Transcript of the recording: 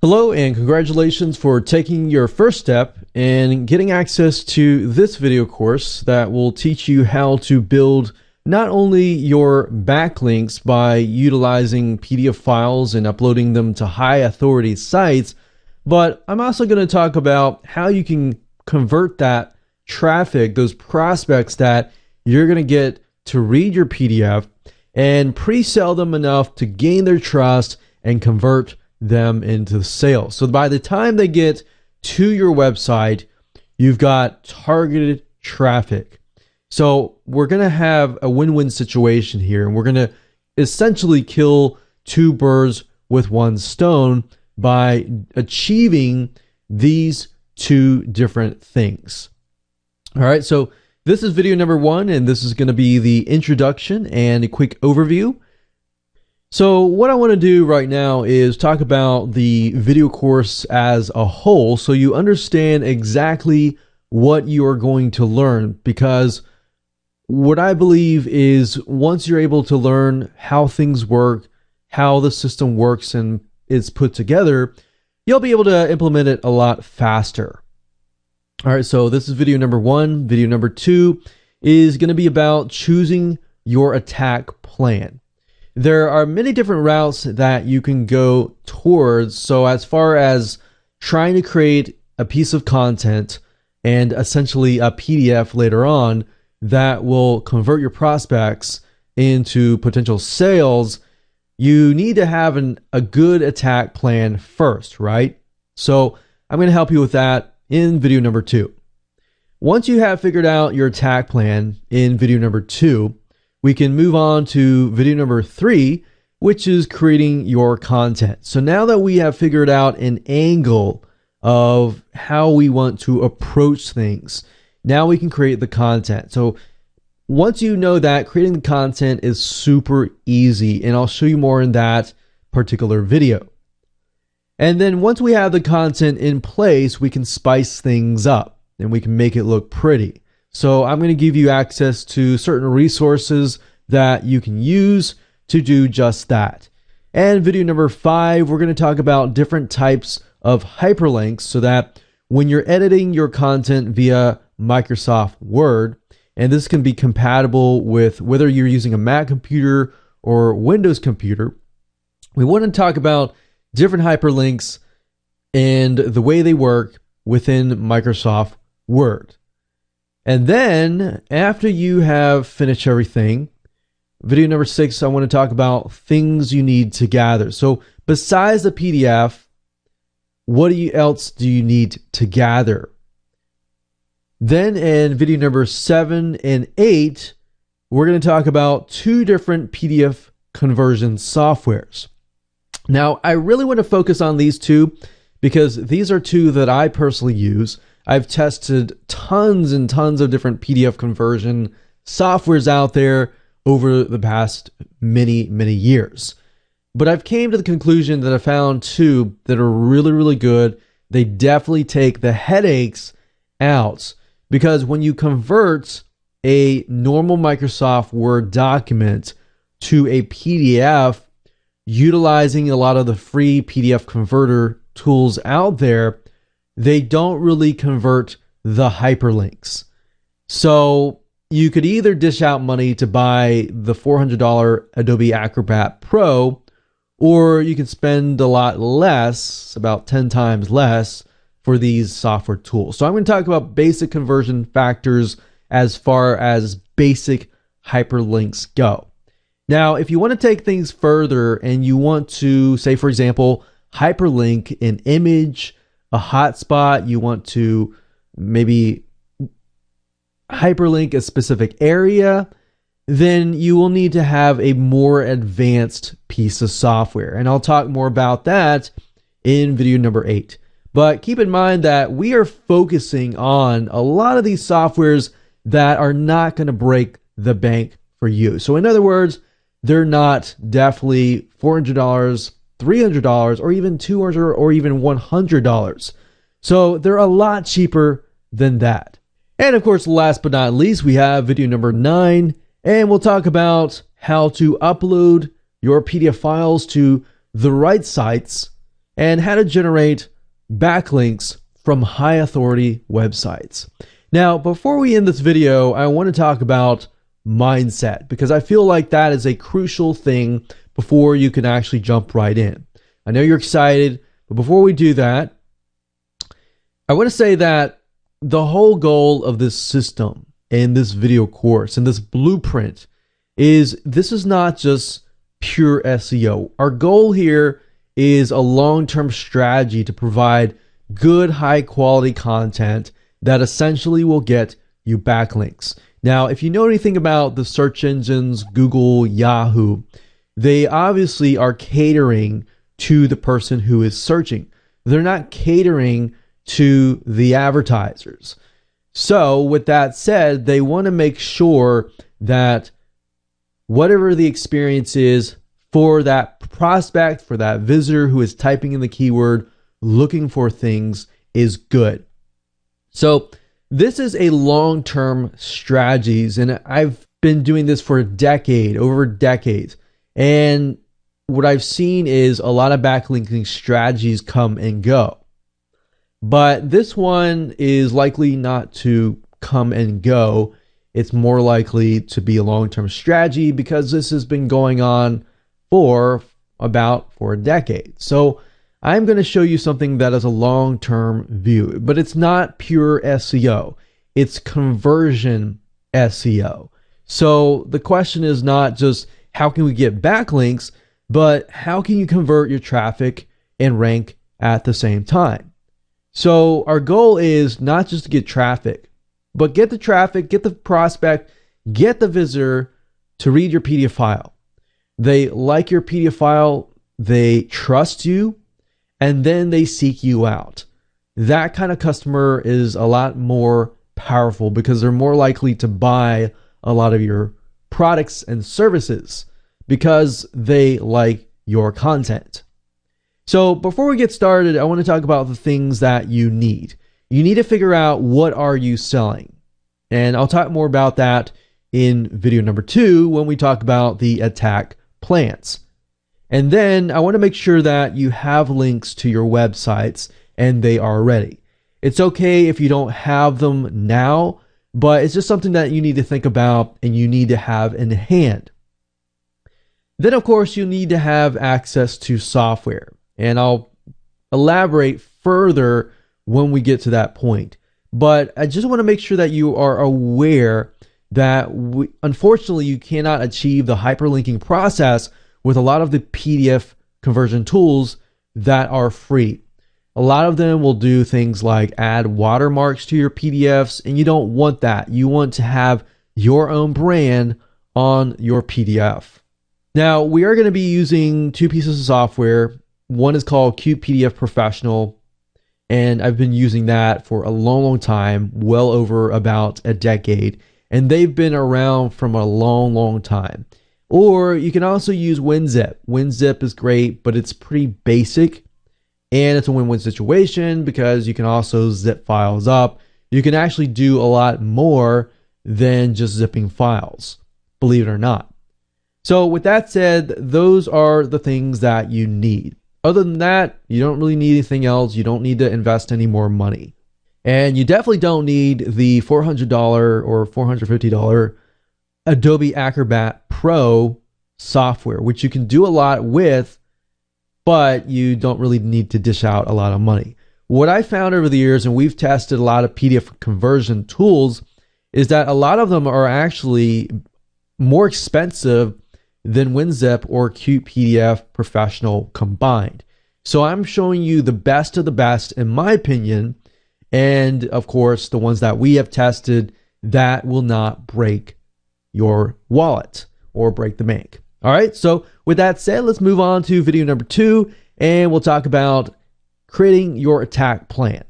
Hello and congratulations for taking your first step and getting access to this video course that will teach you how to build not only your backlinks by utilizing PDF files and uploading them to high authority sites, but I'm also going to talk about how you can convert that traffic, those prospects that you're going to get to read your PDF and pre-sell them enough to gain their trust and convert them into sales. So by the time they get to your website, you've got targeted traffic. So we're going to have a win-win situation here, and we're going to essentially kill two birds with one stone by achieving these two different things. All right, so this is video number 1, and this is going to be the introduction and a quick overview. So what I want to do right now is talk about the video course as a whole so you understand exactly what you are going to learn, because what I believe is once you're able to learn how things work, how the system works and is put together, you'll be able to implement it a lot faster. All right, so this is video number 1. Video number 2 is going to be about choosing your attack plan. There are many different routes that you can go towards. So as far as trying to create a piece of content and essentially a PDF later on that will convert your prospects into potential sales, you need to have a good attack plan first, right? So I'm going to help you with that in video number 2. Once you have figured out your attack plan in video number 2, we can move on to video number 3, which is creating your content. So now that we have figured out an angle of how we want to approach things, now we can create the content. So once you know that, creating the content is super easy, and I'll show you more in that particular video. And then once we have the content in place, we can spice things up and we can make it look pretty. So I'm going to give you access to certain resources that you can use to do just that. And video number 5, we're going to talk about different types of hyperlinks so that when you're editing your content via Microsoft Word, and this can be compatible with whether you're using a Mac computer or Windows computer, we want to talk about different hyperlinks and the way they work within Microsoft Word. And then after you have finished everything, video number 6, I want to talk about things you need to gather. So besides the PDF, what else do you need to gather? Then in video number 7 and 8, we're going to talk about 2 different PDF conversion softwares. Now, I really want to focus on these 2 because these are 2 that I personally use. I've tested tons and tons of different PDF conversion softwares out there over the past many years. But I've came to the conclusion that I found 2 that are really good. They definitely take the headaches out, because when you convert a normal Microsoft Word document to a PDF, utilizing a lot of the free PDF converter tools out there, they don't really convert the hyperlinks. So you could either dish out money to buy the $400 Adobe Acrobat Pro, or you can spend a lot less, about 10 times less, for these software tools. So I'm going to talk about basic conversion factors as far as basic hyperlinks go. Now, if you want to take things further and you want to, say, for example, hyperlink an image, a hotspot, you want to maybe hyperlink a specific area, then you will need to have a more advanced piece of software. And I'll talk more about that in video number 8. But keep in mind that we are focusing on a lot of these softwares that are not going to break the bank for you. So in other words, they're not definitely $400, $300, or even $200 or even $100. So they're a lot cheaper than that. And of course, last but not least, we have video number 9, and we'll talk about how to upload your PDF files to the right sites and how to generate backlinks from high authority websites. Now, before we end this video, I want to talk about mindset, because I feel like that is a crucial thing before you can actually jump right in. I know you're excited, but before we do that, I want to say that the whole goal of this system and this video course and this blueprint is this is not just pure SEO. Our goal here is a long-term strategy to provide good, high-quality content that essentially will get you backlinks. Now, if you know anything about the search engines, Google, Yahoo, they obviously are catering to the person who is searching. They're not catering to the advertisers. So with that said, they want to make sure that whatever the experience is for that prospect, for that visitor who is typing in the keyword, looking for things, is good. So this is a long-term strategies, and I've been doing this for a decade, over decades. And what I've seen is a lot of backlinking strategies come and go. But this one is likely not to come and go. It's more likely to be a long-term strategy because this has been going on for a decade. So I'm going to show you something that is a long-term view, but it's not pure SEO. It's conversion SEO. So the question is not just how can we get backlinks, but how can you convert your traffic and rank at the same time? So our goal is not just to get traffic, but get the traffic, get the prospect, get the visitor to read your PDF file. They like your PDF file, they trust you, and then they seek you out. That kind of customer is a lot more powerful because they're more likely to buy a lot of your products and services because they like your content. So before we get started, I want to talk about the things that you need. You need to figure out what are you selling. And I'll talk more about that in video number 2 when we talk about the attack plans. And then I want to make sure that you have links to your websites and they are ready. It's okay if you don't have them now, but it's just something that you need to think about and you need to have in hand. Then, of course, you need to have access to software. And I'll elaborate further when we get to that point. But I just want to make sure that you are aware that unfortunately you cannot achieve the hyperlinking process with a lot of the PDF conversion tools that are free. A lot of them will do things like add watermarks to your PDFs, and you don't want that. You want to have your own brand on your PDF. Now, we are going to be using 2 pieces of software. One is called Cute PDF Professional, and I've been using that for a long time, well over about a decade, and they've been around from a long time. Or you can also use WinZip. WinZip is great, but it's pretty basic, and it's a win-win situation because you can also zip files up. You can actually do a lot more than just zipping files, believe it or not. So with that said, those are the things that you need. Other than that, you don't really need anything else. You don't need to invest any more money. And you definitely don't need the $400 or $450 Adobe Acrobat Pro software, which you can do a lot with, but you don't really need to dish out a lot of money. What I found over the years, and we've tested a lot of PDF conversion tools, is that a lot of them are actually more expensive than WinZip or Cute PDF Professional combined. So I'm showing you the best of the best, in my opinion, and of course the ones that we have tested that will not break your wallet or break the bank. All right, so with that said, let's move on to video number 2, and we'll talk about creating your attack plan.